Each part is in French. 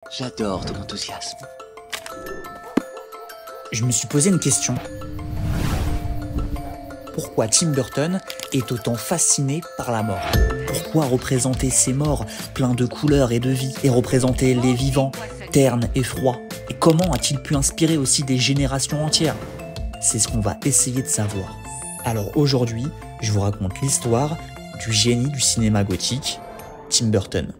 J'adore ton enthousiasme. Je me suis posé une question. Pourquoi Tim Burton est autant fasciné par la mort? Pourquoi représenter ces morts pleins de couleurs et de vie, et représenter les vivants, ternes et froids? Et comment a-t-il pu inspirer aussi des générations entières? C'est ce qu'on va essayer de savoir. Alors aujourd'hui, je vous raconte l'histoire du génie du cinéma gothique, Tim Burton.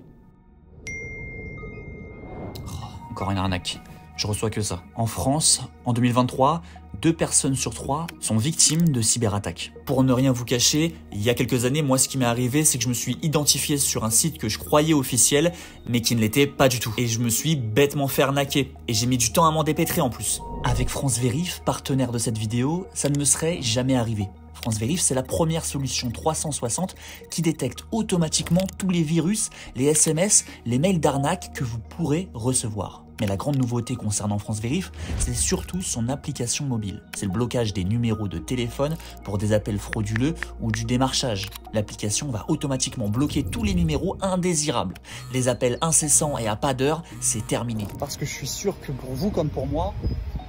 Encore une arnaque. Je reçois que ça. En France, en 2023, 2 personnes sur 3 sont victimes de cyberattaques. Pour ne rien vous cacher, il y a quelques années, moi ce qui m'est arrivé, c'est que je me suis identifié sur un site que je croyais officiel, mais qui ne l'était pas du tout. Et je me suis bêtement fait arnaquer. Et j'ai mis du temps à m'en dépêtrer en plus. Avec France Vérif, partenaire de cette vidéo, ça ne me serait jamais arrivé. France Vérif, c'est la première solution 360 qui détecte automatiquement tous les virus, les SMS, les mails d'arnaque que vous pourrez recevoir. Mais la grande nouveauté concernant France Vérif, c'est surtout son application mobile. C'est le blocage des numéros de téléphone pour des appels frauduleux ou du démarchage. L'application va automatiquement bloquer tous les numéros indésirables. Les appels incessants et à pas d'heure, c'est terminé. Parce que je suis sûr que pour vous comme pour moi,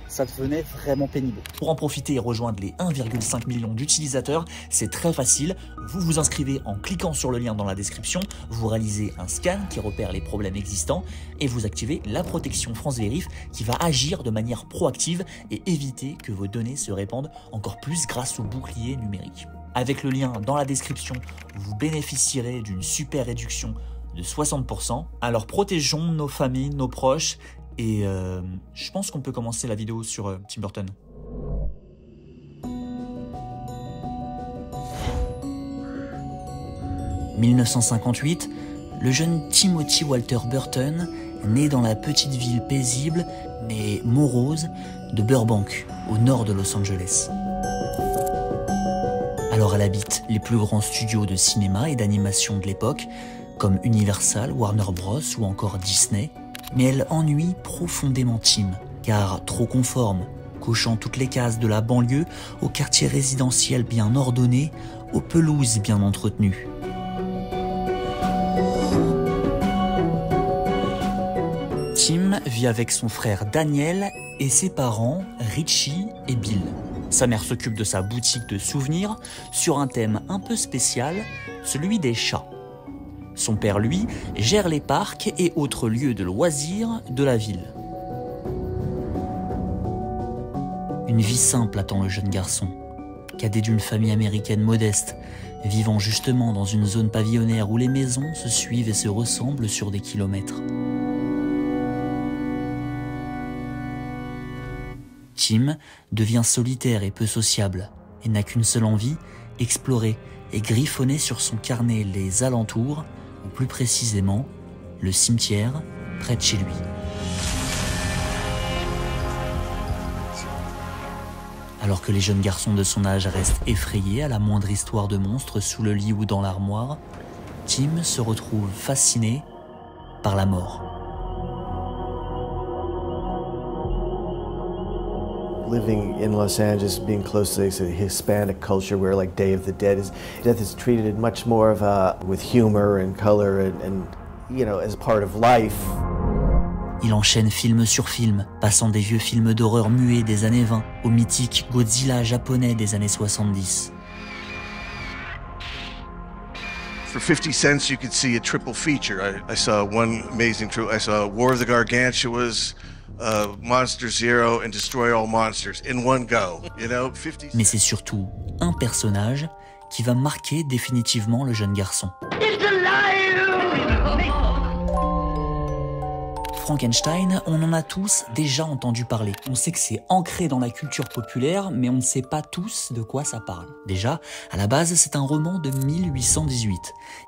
ça devenait vraiment pénible. Pour en profiter et rejoindre les 1,5 million d'utilisateurs, c'est très facile. Vous vous inscrivez en cliquant sur le lien dans la description, vous réalisez un scan qui repère les problèmes existants et vous activez la protection France Vérif qui va agir de manière proactive et éviter que vos données se répandent encore plus grâce au bouclier numérique. Avec le lien dans la description, vous bénéficierez d'une super réduction de 60%. Alors protégeons nos familles, nos proches. Et je pense qu'on peut commencer la vidéo sur Tim Burton. « 1958, le jeune Timothy Walter Burton naît dans la petite ville paisible mais morose de Burbank, au nord de Los Angeles. Alors elle habite les plus grands studios de cinéma et d'animation de l'époque, comme Universal, Warner Bros ou encore Disney. Mais elle ennuie profondément Tim, car trop conforme, cochant toutes les cases de la banlieue, au quartier résidentiel bien ordonné, aux pelouses bien entretenues. Tim vit avec son frère Daniel et ses parents Richie et Bill. Sa mère s'occupe de sa boutique de souvenirs sur un thème un peu spécial, celui des chats. Son père, lui, gère les parcs et autres lieux de loisirs de la ville. Une vie simple attend le jeune garçon, cadet d'une famille américaine modeste, vivant justement dans une zone pavillonnaire où les maisons se suivent et se ressemblent sur des kilomètres. Tim devient solitaire et peu sociable, et n'a qu'une seule envie, explorer et griffonner sur son carnet les alentours, ou plus précisément, le cimetière près de chez lui. Alors que les jeunes garçons de son âge restent effrayés à la moindre histoire de monstre sous le lit ou dans l'armoire, Tim se retrouve fasciné par la mort. Living in Los Angeles, being close to the Hispanic culture where like Day of the Dead is, death is treated much more of with humor and color and you know, as part of life. Il enchaîne film sur film, passant des vieux films d'horreur muets des années 20 au mythique Godzilla japonais des années 70. For 50 cents, you could see a triple feature. I saw one amazing I saw War of the Gargantuas, Monster Zero and Destroy All Monsters in one go, you know, 50 Mais c'est surtout un personnage qui va marquer définitivement le jeune garçon. Frankenstein, on en a tous déjà entendu parler. On sait que c'est ancré dans la culture populaire, mais on ne sait pas tous de quoi ça parle. Déjà, à la base, c'est un roman de 1818,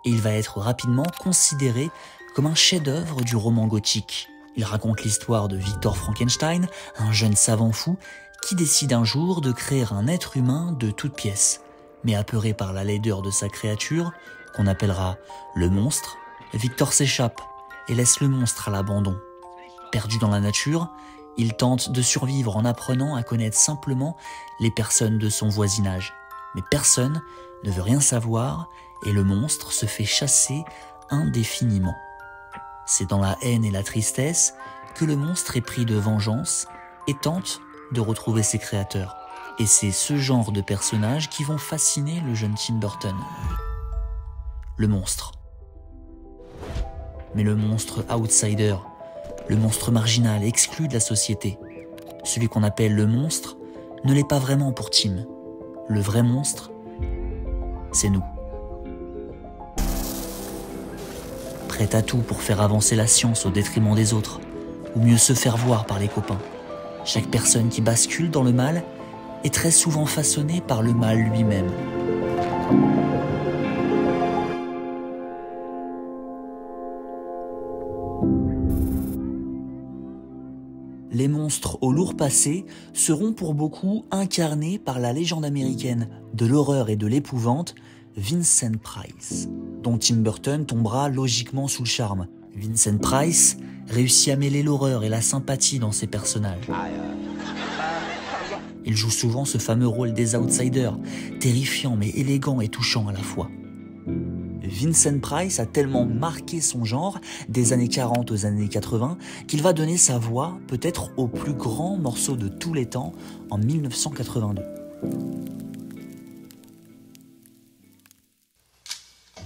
et il va être rapidement considéré comme un chef-d'œuvre du roman gothique. Il raconte l'histoire de Victor Frankenstein, un jeune savant fou qui décide un jour de créer un être humain de toutes pièces. Mais apeuré par la laideur de sa créature, qu'on appellera le monstre, Victor s'échappe et laisse le monstre à l'abandon. Perdu dans la nature, il tente de survivre en apprenant à connaître simplement les personnes de son voisinage. Mais personne ne veut rien savoir et le monstre se fait chasser indéfiniment. C'est dans la haine et la tristesse que le monstre est pris de vengeance et tente de retrouver ses créateurs. Et c'est ce genre de personnages qui vont fasciner le jeune Tim Burton. Le monstre. Mais le monstre outsider, le monstre marginal, exclu de la société. Celui qu'on appelle le monstre ne l'est pas vraiment pour Tim. Le vrai monstre, c'est nous. Prêt à tout pour faire avancer la science au détriment des autres, ou mieux se faire voir par les copains. Chaque personne qui bascule dans le mal est très souvent façonnée par le mal lui-même. Les monstres au lourd passé seront pour beaucoup incarnés par la légende américaine de l'horreur et de l'épouvante, Vincent Price, dont Tim Burton tombera logiquement sous le charme. Vincent Price réussit à mêler l'horreur et la sympathie dans ses personnages. Il joue souvent ce fameux rôle des outsiders, terrifiant mais élégant et touchant à la fois. Vincent Price a tellement marqué son genre, des années 40 aux années 80, qu'il va donner sa voix peut-être au plus grand morceau de tous les temps en 1982.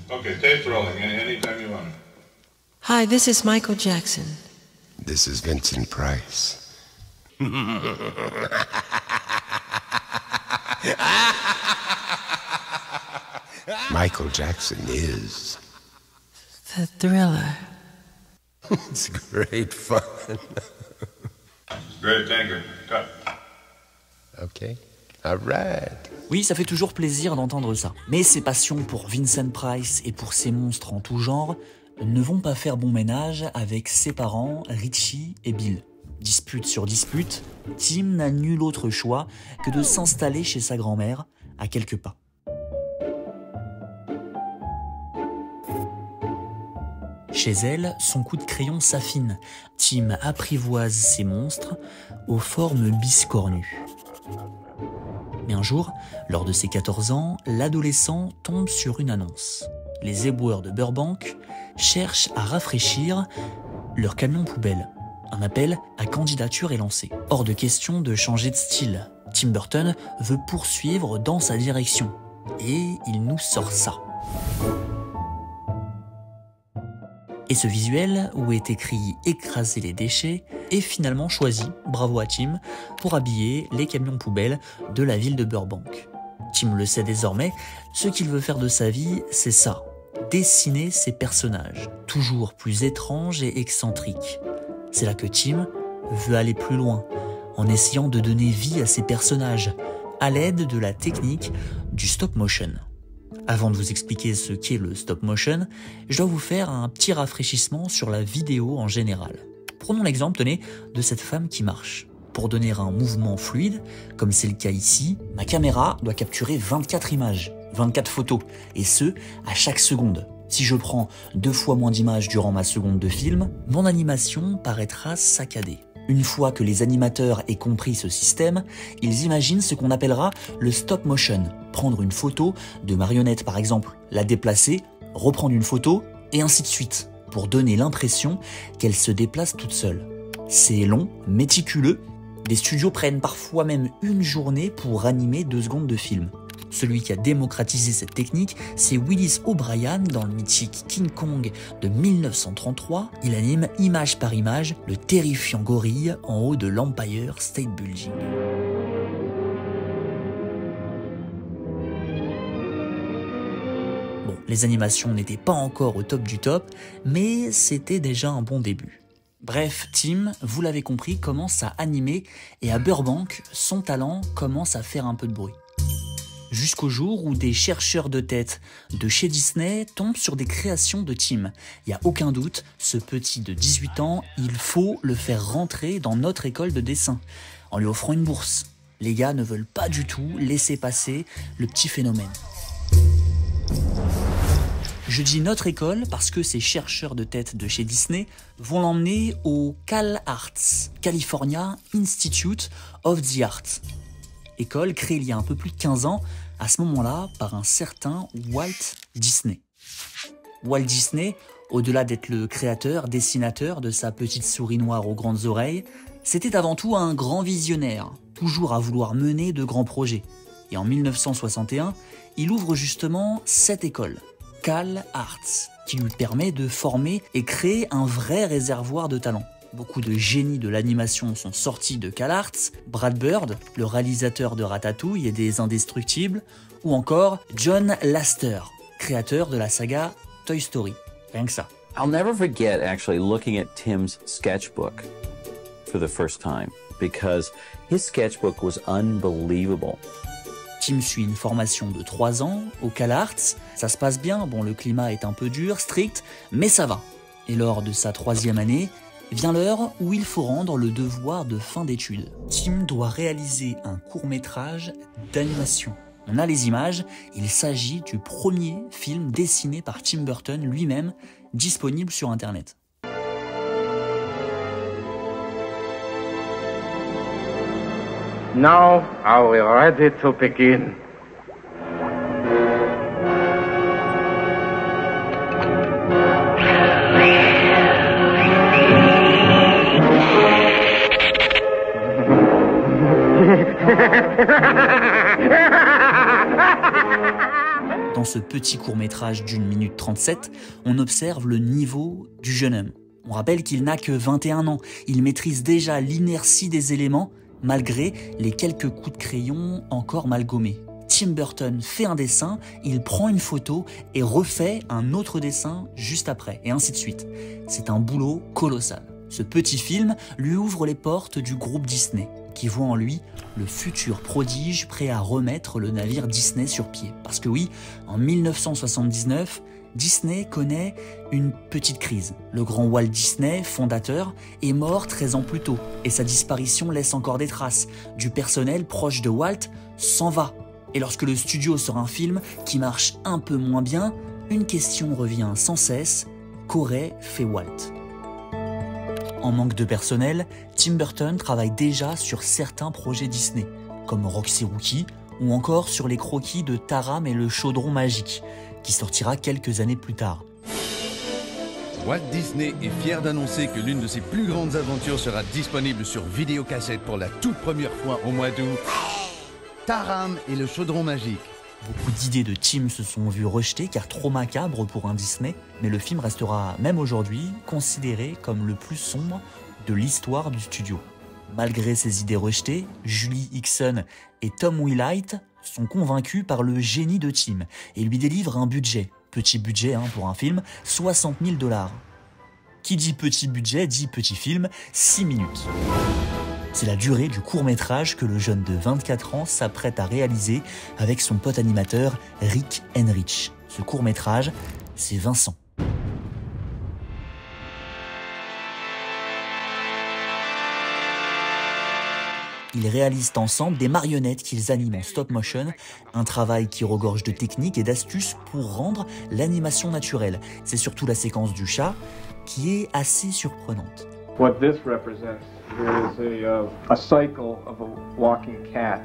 Okay, tape rolling. Anytime you want. Hi, this is Michael Jackson. This is Vincent Price. Michael Jackson is... The Thriller. It's great fun. It's great, thank you. Cut. Okay, all right. Oui, ça fait toujours plaisir d'entendre ça. Mais ses passions pour Vincent Price et pour ses monstres en tout genre ne vont pas faire bon ménage avec ses parents, Richie et Bill. Dispute sur dispute, Tim n'a nul autre choix que de s'installer chez sa grand-mère, à quelques pas. Chez elle, son coup de crayon s'affine. Tim apprivoise ses monstres aux formes biscornues. Mais un jour, lors de ses 14 ans, l'adolescent tombe sur une annonce. Les éboueurs de Burbank cherchent à rafraîchir leur camion poubelle. Un appel à candidature est lancé. Hors de question de changer de style. Tim Burton veut poursuivre dans sa direction. Et il nous sort ça. Et ce visuel, où est écrit « écraser les déchets », est finalement choisi, bravo à Tim, pour habiller les camions poubelles de la ville de Burbank. Tim le sait désormais, ce qu'il veut faire de sa vie, c'est ça, dessiner ses personnages, toujours plus étranges et excentriques. C'est là que Tim veut aller plus loin, en essayant de donner vie à ses personnages, à l'aide de la technique du stop motion. Avant de vous expliquer ce qu'est le stop motion, je dois vous faire un petit rafraîchissement sur la vidéo en général. Prenons l'exemple, tenez, de cette femme qui marche. Pour donner un mouvement fluide, comme c'est le cas ici, ma caméra doit capturer 24 images, 24 photos, et ce, à chaque seconde. Si je prends 2 fois moins d'images durant ma seconde de film, mon animation paraîtra saccadée. Une fois que les animateurs aient compris ce système, ils imaginent ce qu'on appellera le stop motion. Prendre une photo de marionnette par exemple, la déplacer, reprendre une photo, et ainsi de suite, pour donner l'impression qu'elle se déplace toute seule. C'est long, méticuleux, les studios prennent parfois même une journée pour animer 2 secondes de film. Celui qui a démocratisé cette technique, c'est Willis O'Brien dans le mythique King Kong de 1933. Il anime image par image le terrifiant gorille en haut de l'Empire State Building. Bon, les animations n'étaient pas encore au top du top, mais c'était déjà un bon début. Bref, Tim, vous l'avez compris, commence à animer et à Burbank, son talent commence à faire un peu de bruit. Jusqu'au jour où des chercheurs de tête de chez Disney tombent sur des créations de Tim. Il n'y a aucun doute, ce petit de 18 ans, il faut le faire rentrer dans notre école de dessin, en lui offrant une bourse. Les gars ne veulent pas du tout laisser passer le petit phénomène. Je dis notre école parce que ces chercheurs de tête de chez Disney vont l'emmener au CalArts, California Institute of the Arts. École créée il y a un peu plus de 15 ans, à ce moment-là, par un certain Walt Disney. Walt Disney, Au-delà d'être le créateur, dessinateur de sa petite souris noire aux grandes oreilles, c'était avant tout un grand visionnaire, toujours à vouloir mener de grands projets. Et en 1961, il ouvre justement cette école, Cal Arts, qui lui permet de former et créer un vrai réservoir de talent. Beaucoup de génies de l'animation sont sortis de Cal Arts, Brad Bird, le réalisateur de Ratatouille et des Indestructibles, ou encore John Lasseter, créateur de la saga Toy Story. Rien que ça. I'll never forget actually looking at Tim's sketchbook for the first time because his sketchbook was unbelievable. Tim suit une formation de 3 ans au Cal Arts. Ça se passe bien, bon le climat est un peu dur, strict, mais ça va. Et lors de sa 3e année, vient l'heure où il faut rendre le devoir de fin d'études. Tim doit réaliser un court-métrage d'animation. On a les images, il s'agit du premier film dessiné par Tim Burton lui-même, disponible sur Internet. Now are we ready to begin? Dans ce petit court-métrage d'1 minute 37, on observe le niveau du jeune homme. On rappelle qu'il n'a que 21 ans, il maîtrise déjà l'inertie des éléments, malgré les quelques coups de crayon encore mal gommés. Tim Burton fait un dessin, il prend une photo et refait un autre dessin juste après, et ainsi de suite. C'est un boulot colossal. Ce petit film lui ouvre les portes du groupe Disney, qui voit en lui le futur prodige prêt à remettre le navire Disney sur pied. Parce que oui, en 1979, Disney connaît une petite crise. Le grand Walt Disney, fondateur, est mort 13 ans plus tôt, et sa disparition laisse encore des traces. Du personnel proche de Walt s'en va. Et lorsque le studio sort un film qui marche un peu moins bien, une question revient sans cesse, qu'aurait fait Walt ? En manque de personnel, Tim Burton travaille déjà sur certains projets Disney, comme Roxy Rookie, ou encore sur les croquis de Taram et le chaudron magique, qui sortira quelques années plus tard. Walt Disney est fier d'annoncer que l'une de ses plus grandes aventures sera disponible sur vidéocassette pour la toute première fois au mois d'août. Taram et le chaudron magique. Beaucoup d'idées de Tim se sont vues rejetées car trop macabre pour un Disney, mais le film restera même aujourd'hui considéré comme le plus sombre de l'histoire du studio. Malgré ces idées rejetées, Julie Hickson et Tom Willite sont convaincus par le génie de Tim et lui délivrent un budget. Petit budget pour un film, $60 000. Qui dit petit budget dit petit film, 6 minutes. C'est la durée du court-métrage que le jeune de 24 ans s'apprête à réaliser avec son pote animateur Rick Henrich. Ce court-métrage, c'est Vincent. Ils réalisent ensemble des marionnettes qu'ils animent en stop-motion, un travail qui regorge de techniques et d'astuces pour rendre l'animation naturelle. C'est surtout la séquence du chat qui est assez surprenante. What this represents is a cycle of a walking cat,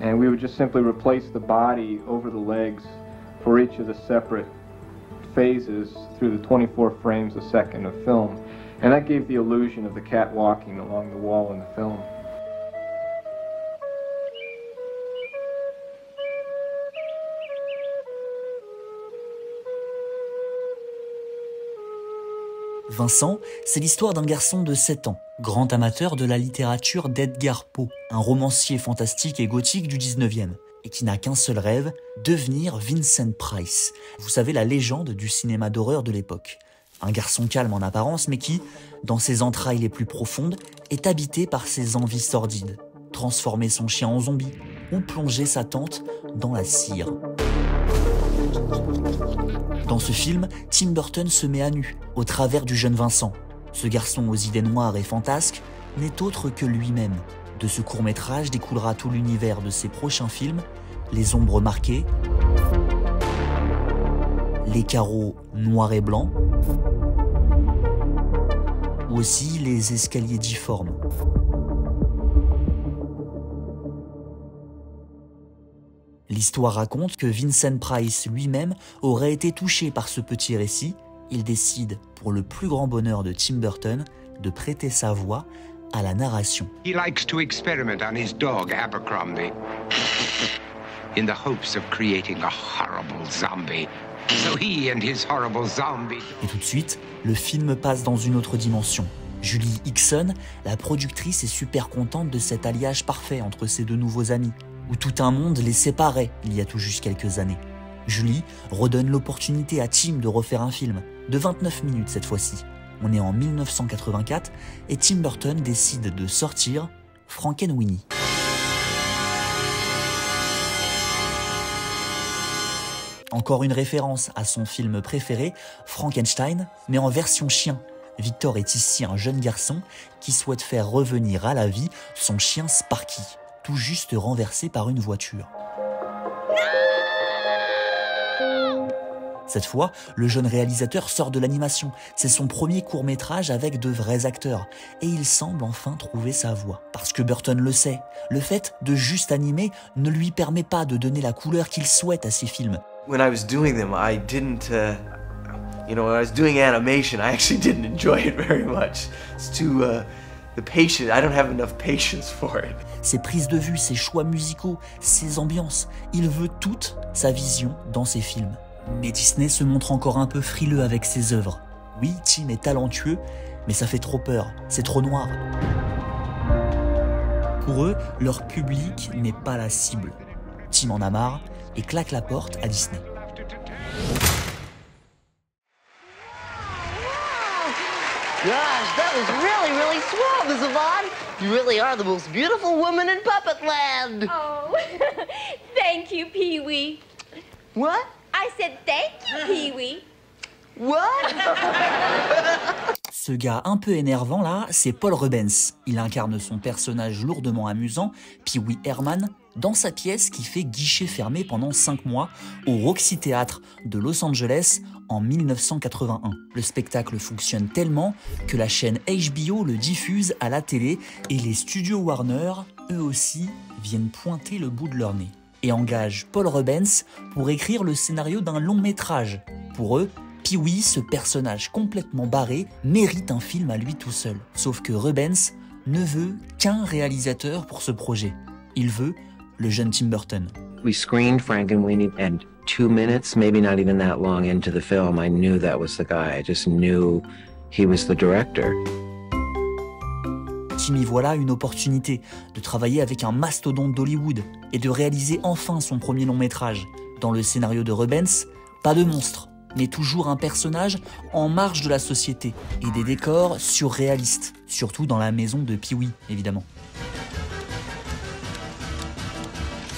and we would just simply replace the body over the legs for each of the separate phases through the 24 frames a second of film, and that gave the illusion of the cat walking along the wall in the film. Vincent, c'est l'histoire d'un garçon de 7 ans, grand amateur de la littérature d'Edgar Poe, un romancier fantastique et gothique du 19e, et qui n'a qu'un seul rêve, devenir Vincent Price. Vous savez, la légende du cinéma d'horreur de l'époque. Un garçon calme en apparence, mais qui, dans ses entrailles les plus profondes, est habité par ses envies sordides. Transformer son chien en zombie, ou plonger sa tante dans la cire. Dans ce film, Tim Burton se met à nu, au travers du jeune Vincent. Ce garçon aux idées noires et fantasques n'est autre que lui-même. De ce court-métrage découlera tout l'univers de ses prochains films, les ombres marquées, les carreaux noirs et blancs, ou aussi les escaliers difformes. L'histoire raconte que Vincent Price lui-même aurait été touché par ce petit récit. il décide, pour le plus grand bonheur de Tim Burton, de prêter sa voix à la narration. He likes to experiment on his dog Abercrombie in the hopes of creating a horrible zombie. So he and his horrible zombie. Et tout de suite, le film passe dans une autre dimension. Julie Hickson, la productrice, est super contente de cet alliage parfait entre ses deux nouveaux amis, où tout un monde les séparait il y a tout juste quelques années. Julie redonne l'opportunité à Tim de refaire un film, de 29 minutes cette fois-ci. On est en 1984 et Tim Burton décide de sortir Frankenweenie. Encore une référence à son film préféré, Frankenstein, mais en version chien. Victor est ici un jeune garçon qui souhaite faire revenir à la vie son chien Sparky, tout juste renversé par une voiture. Cette fois, le jeune réalisateur sort de l'animation. C'est son premier court-métrage avec de vrais acteurs. Et il semble enfin trouver sa voie. Parce que Burton le sait, le fait de juste animer ne lui permet pas de donner la couleur qu'il souhaite à ses films. When I was doing them, I didn't, when I was doing animation, I actually didn't enjoy it very much. It's too, the patience, I don't have enough patience for it. Ses prises de vue, ses choix musicaux, ses ambiances, il veut toute sa vision dans ses films. Mais Disney se montre encore un peu frileux avec ses œuvres. Oui, Tim est talentueux, mais ça fait trop peur, c'est trop noir. Pour eux, leur public n'est pas la cible. Tim en a marre et claque la porte à Disney. Gosh, that was really swell, Miss Yvonne. You really are the most beautiful woman in Puppetland. Oh, thank you, Pee-wee. What? I said thank you, Pee-wee. What? Ce gars un peu énervant là, c'est Paul Rubens. Il incarne son personnage lourdement amusant, Pee-wee Herman, dans sa pièce qui fait guichet fermé pendant 5 mois au Roxy Theatre de Los Angeles en 1981. Le spectacle fonctionne tellement que la chaîne HBO le diffuse à la télé et les studios Warner, eux aussi, viennent pointer le bout de leur nez et engagent Paul Rubens pour écrire le scénario d'un long métrage. Pour eux, Pee-wee, ce personnage complètement barré, mérite un film à lui tout seul. Sauf que Rubens ne veut qu'un réalisateur pour ce projet. Il veut le jeune Tim Burton. We screened Frankenweenie and 2 minutes, maybe not even that long into the film, I knew that was the guy. I just knew he was the director. Tim y voit là une opportunité de travailler avec un mastodonte d'Hollywood et de réaliser enfin son premier long métrage. Dans le scénario de Rubens, pas de monstre, mais toujours un personnage en marge de la société et des décors surréalistes, surtout dans la maison de Pee-wee, évidemment.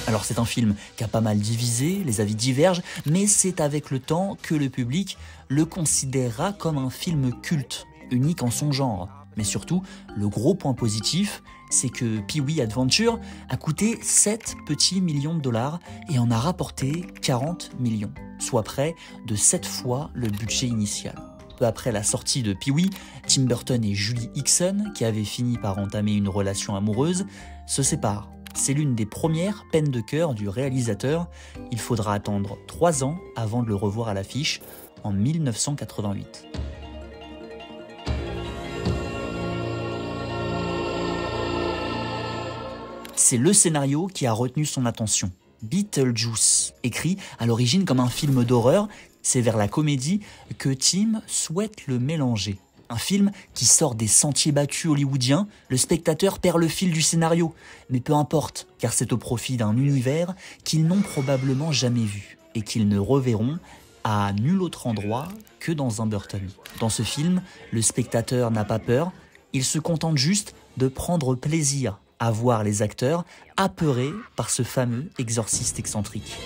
Alors c'est un film qui a pas mal divisé, les avis divergent, mais c'est avec le temps que le public le considérera comme un film culte, unique en son genre. Mais surtout, le gros point positif, c'est que Pee-wee Adventure a coûté 7 petits millions de dollars et en a rapporté 40 millions, soit près de 7 fois le budget initial. Peu après la sortie de Pee-wee, Tim Burton et Julie Hickson, qui avaient fini par entamer une relation amoureuse, se séparent. C'est l'une des premières peines de cœur du réalisateur. Il faudra attendre 3 ans avant de le revoir à l'affiche en 1988. C'est le scénario qui a retenu son attention. Beetlejuice, écrit à l'origine comme un film d'horreur, c'est vers la comédie que Tim souhaite le mélanger. Un film qui sort des sentiers battus hollywoodiens, le spectateur perd le fil du scénario. Mais peu importe, car c'est au profit d'un univers qu'ils n'ont probablement jamais vu et qu'ils ne reverront à nul autre endroit que dans un Burton. Dans ce film, le spectateur n'a pas peur, il se contente juste de prendre plaisir à voir les acteurs apeurés par ce fameux exorciste excentrique.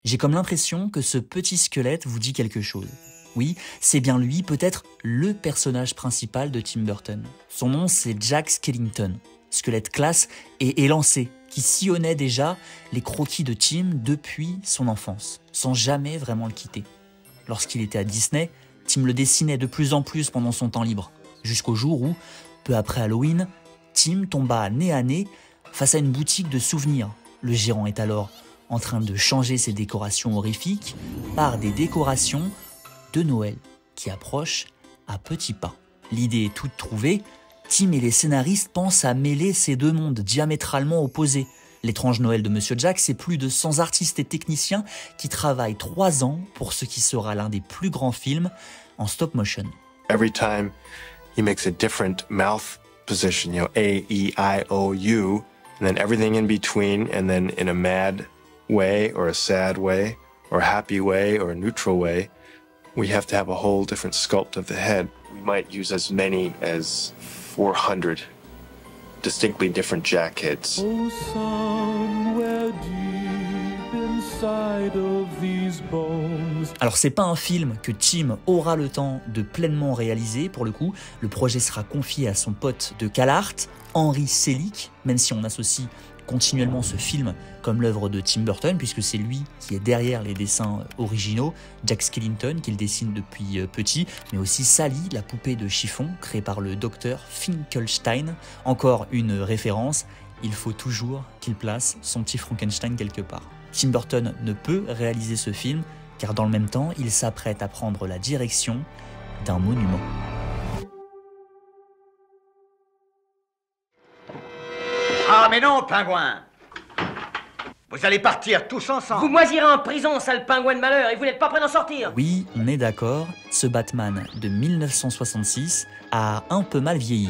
J'ai comme l'impression que ce petit squelette vous dit quelque chose. Oui, c'est bien lui, peut-être le personnage principal de Tim Burton. Son nom, c'est Jack Skellington, squelette classe et élancé, qui sillonnait déjà les croquis de Tim depuis son enfance, sans jamais vraiment le quitter. Lorsqu'il était à Disney, Tim le dessinait de plus en plus pendant son temps libre, jusqu'au jour où, peu après Halloween, Tim tomba nez à nez face à une boutique de souvenirs. Le gérant est alors en train de changer ses décorations horrifiques par des décorations de Noël qui approchent à petits pas. L'idée est toute trouvée, Tim et les scénaristes pensent à mêler ces deux mondes diamétralement opposés. L'étrange Noël de Monsieur Jack, c'est plus de 100 artistes et techniciens qui travaillent 3 ans pour ce qui sera l'un des plus grands films en stop motion. Every time he makes a different mouth position, you know, A, E, I, O, U, and then everything in between, and then in a mad way or a sad way or a happy way or a neutral way, we have to have a whole different sculpt of the head. We might use as many as 400 distinctly different Jack heads. Oh, somewhere deep inside of these bones. Alors c'est pas un film que Tim aura le temps de pleinement réaliser, pour le coup. Le projet sera confié à son pote de CalArt, Henry Selick, même si on associe continuellement ce film comme l'œuvre de Tim Burton, puisque c'est lui qui est derrière les dessins originaux, Jack Skellington qu'il dessine depuis petit, mais aussi Sally, la poupée de chiffon créée par le docteur Finkelstein. Encore une référence, il faut toujours qu'il place son petit Frankenstein quelque part. Tim Burton ne peut réaliser ce film, car dans le même temps, il s'apprête à prendre la direction d'un monument. Ah mais non, pingouin! Vous allez partir tous ensemble! Vous moisirez en prison, sale pingouin de malheur, et vous n'êtes pas prêt d'en sortir! Oui, on est d'accord, ce Batman de 1966 a un peu mal vieilli.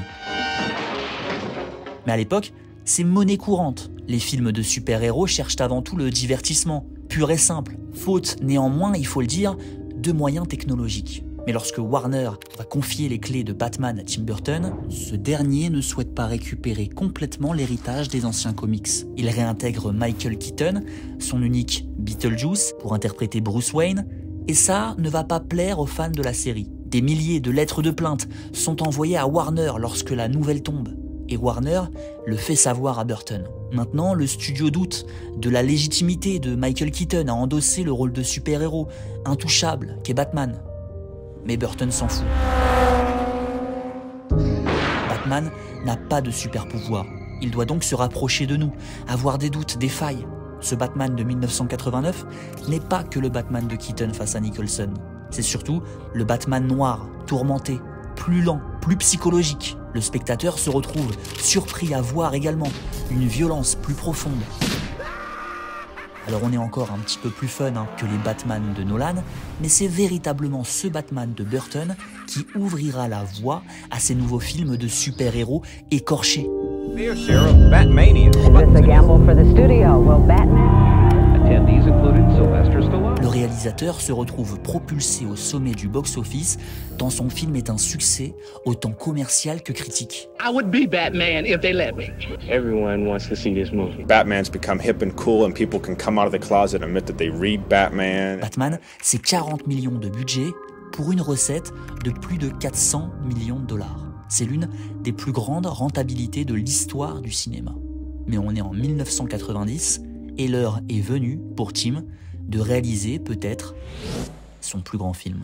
Mais à l'époque, c'est monnaie courante. Les films de super-héros cherchent avant tout le divertissement, pur et simple, faute néanmoins, il faut le dire, de moyens technologiques. Mais lorsque Warner va confier les clés de Batman à Tim Burton, ce dernier ne souhaite pas récupérer complètement l'héritage des anciens comics. Il réintègre Michael Keaton, son unique Beetlejuice, pour interpréter Bruce Wayne, et ça ne va pas plaire aux fans de la série. Des milliers de lettres de plainte sont envoyées à Warner lorsque la nouvelle tombe, et Warner le fait savoir à Burton. Maintenant, le studio doute de la légitimité de Michael Keaton à endosser le rôle de super-héros intouchable qu'est Batman. Mais Burton s'en fout. Batman n'a pas de super pouvoir. Il doit donc se rapprocher de nous, avoir des doutes, des failles. Ce Batman de 1989 n'est pas que le Batman de Keaton face à Nicholson. C'est surtout le Batman noir, tourmenté, plus lent, plus psychologique. Le spectateur se retrouve surpris à voir également une violence plus profonde. Alors on est encore un petit peu plus fun que les Batman de Nolan, mais c'est véritablement ce Batman de Burton qui ouvrira la voie à ces nouveaux films de super-héros écorchés. Dear Sheriff, Batmania. Is this a gamble for the studio? Will Batman? Attendees included Sylvester Stallone. Le réalisateur se retrouve propulsé au sommet du box-office tant son film est un succès autant commercial que critique. I would be Batman if they let me. Everyone wants to see this movie. Batman's become hip and cool and people can come out of the closet and admit that they read Batman. Batman, c'est 40 millions de budget pour une recette de plus de 400 millions de dollars. C'est l'une des plus grandes rentabilités de l'histoire du cinéma. Mais on est en 1990 et l'heure est venue pour Tim de réaliser peut-être son plus grand film.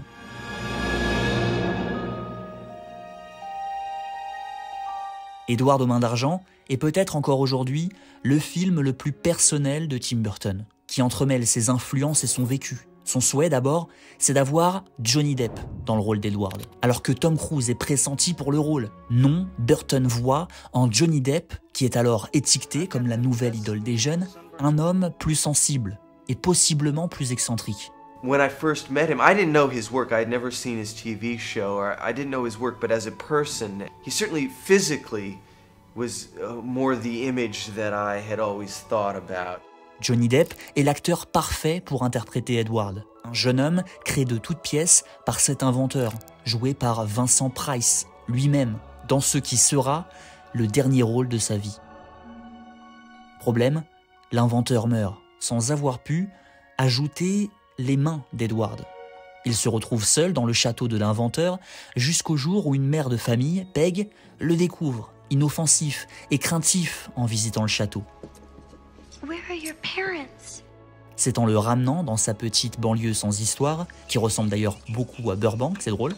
Édouard aux mains d'argent est peut-être encore aujourd'hui le film le plus personnel de Tim Burton, qui entremêle ses influences et son vécu. Son souhait d'abord, c'est d'avoir Johnny Depp dans le rôle d'Edward, alors que Tom Cruise est pressenti pour le rôle. Non, Burton voit en Johnny Depp, qui est alors étiqueté comme la nouvelle idole des jeunes, un homme plus sensible et possiblement plus excentrique. When I first met him, I didn't know his work. I had never seen his TV show, or I didn't know his work, but as a person, he certainly physically was more the image that I had always thought about. Johnny Depp est l'acteur parfait pour interpréter Edward, un jeune homme créé de toutes pièces par cet inventeur, joué par Vincent Price, lui-même, dans ce qui sera le dernier rôle de sa vie. Problème, l'inventeur meurt, sans avoir pu ajouter les mains d'Edward. Il se retrouve seul dans le château de l'inventeur jusqu'au jour où une mère de famille, Peg, le découvre, inoffensif et craintif en visitant le château. Where are your parents? C'est en le ramenant dans sa petite banlieue sans histoire, qui ressemble d'ailleurs beaucoup à Burbank, c'est drôle,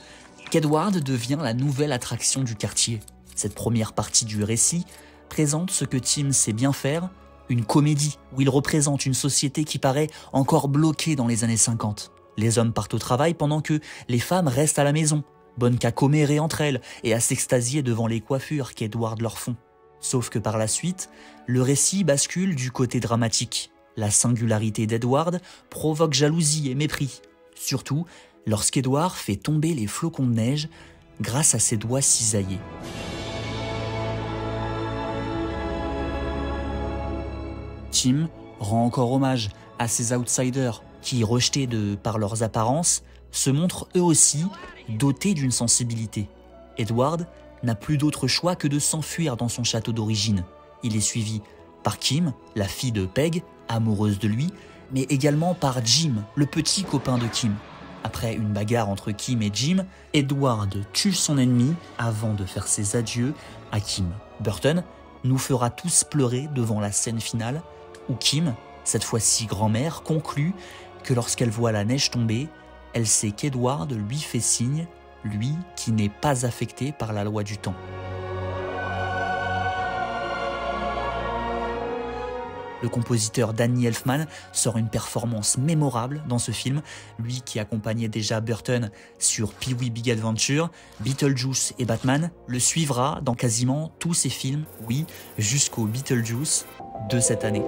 qu'Edward devient la nouvelle attraction du quartier. Cette première partie du récit présente ce que Tim sait bien faire, une comédie où il représente une société qui paraît encore bloquée dans les années 50. Les hommes partent au travail pendant que les femmes restent à la maison, bonnes qu'à commérer entre elles et à s'extasier devant les coiffures qu'Edward leur font. Sauf que par la suite, le récit bascule du côté dramatique. La singularité d'Edward provoque jalousie et mépris, surtout lorsqu'Edward fait tomber les flocons de neige grâce à ses doigts cisaillés. Tim rend encore hommage à ces outsiders qui, rejetés par leurs apparences, se montrent eux aussi dotés d'une sensibilité. Edward n'a plus d'autre choix que de s'enfuir dans son château d'origine. Il est suivi par Kim, la fille de Peg, amoureuse de lui, mais également par Jim, le petit copain de Kim. Après une bagarre entre Kim et Jim, Edward tue son ennemi avant de faire ses adieux à Kim. Burton nous fera tous pleurer devant la scène finale où Kim, cette fois-ci grand-mère, conclut que lorsqu'elle voit la neige tomber, elle sait qu'Edward lui fait signe, lui qui n'est pas affecté par la loi du temps. Le compositeur Danny Elfman sort une performance mémorable dans ce film, lui qui accompagnait déjà Burton sur Pee-wee Big Adventure, Beetlejuice et Batman, le suivra dans quasiment tous ses films, oui, jusqu'au Beetlejuice de cette année.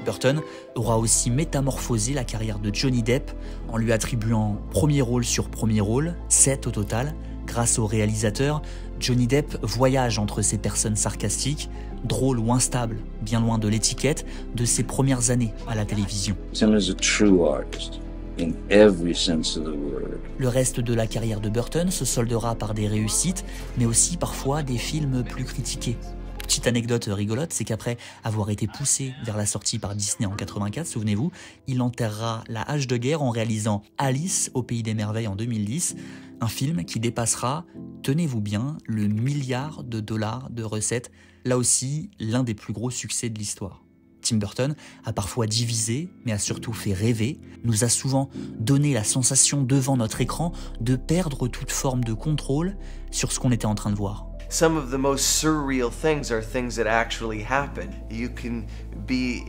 Burton aura aussi métamorphosé la carrière de Johnny Depp en lui attribuant premier rôle sur premier rôle, 7 au total. Grâce au réalisateur, Johnny Depp voyage entre ces personnes sarcastiques, drôles ou instables, bien loin de l'étiquette de ses premières années à la télévision. Tim is a true artist in every sense of the word. Le reste de la carrière de Burton se soldera par des réussites, mais aussi parfois des films plus critiqués. Petite anecdote rigolote, c'est qu'après avoir été poussé vers la sortie par Disney en 84, souvenez-vous, il enterrera la hache de guerre en réalisant Alice au Pays des Merveilles en 2010, un film qui dépassera, tenez-vous bien, le $1 milliard de recettes, là aussi l'un des plus gros succès de l'histoire. Tim Burton a parfois divisé, mais a surtout fait rêver, nous a souvent donné la sensation devant notre écran de perdre toute forme de contrôle sur ce qu'on était en train de voir. Some of the most surreal things are things that actually happen. You can be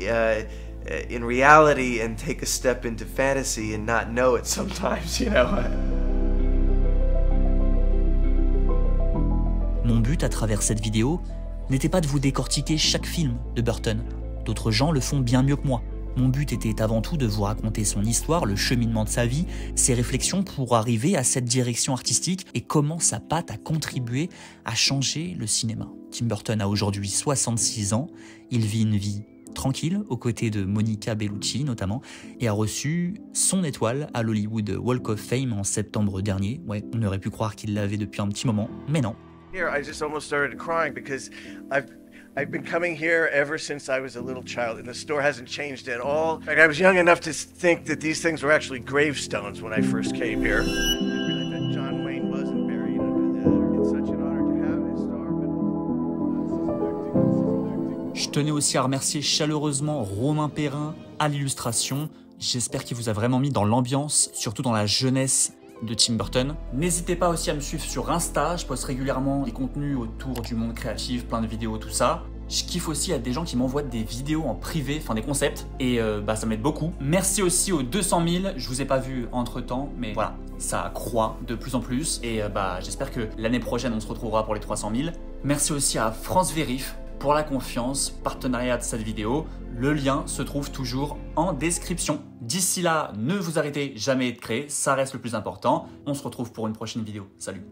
in reality and take a step into fantasy and not know it sometimes, you know. Mon but à travers cette vidéo n'était pas de vous décortiquer chaque film de Burton. D'autres gens le font bien mieux que moi. Mon but était avant tout de vous raconter son histoire, le cheminement de sa vie, ses réflexions pour arriver à cette direction artistique et comment sa patte a contribué à changer le cinéma. Tim Burton a aujourd'hui 66 ans, il vit une vie tranquille aux côtés de Monica Bellucci notamment et a reçu son étoile à l'Hollywood Walk of Fame en septembre dernier. Ouais, on aurait pu croire qu'il l'avait depuis un petit moment, mais non. Here, I just almost started crying because I've been coming here ever since I was a little child, and the store hasn't changed at all. Like, I was young enough to think that these things were actually gravestones when I first came here. I realized that John Wayne wasn't buried under that. It's such an honor to have his star. Je tenais aussi à remercier chaleureusement Romain Perrin à l'illustration. J'espère qu'il vous a vraiment mis dans l'ambiance, surtout dans la jeunesse de Tim Burton. N'hésitez pas aussi à me suivre sur Insta, je poste régulièrement des contenus autour du monde créatif, plein de vidéos, tout ça. Je kiffe aussi, il y a des gens qui m'envoient des vidéos en privé, enfin des concepts, et ça m'aide beaucoup. Merci aussi aux 200 000, je vous ai pas vu entre temps, mais voilà, ça croît de plus en plus, et j'espère que l'année prochaine on se retrouvera pour les 300 000. Merci aussi à France Vérif pour la confiance, partenariat de cette vidéo. Le lien se trouve toujours en description. D'ici là, ne vous arrêtez jamais de créer, ça reste le plus important. On se retrouve pour une prochaine vidéo. Salut!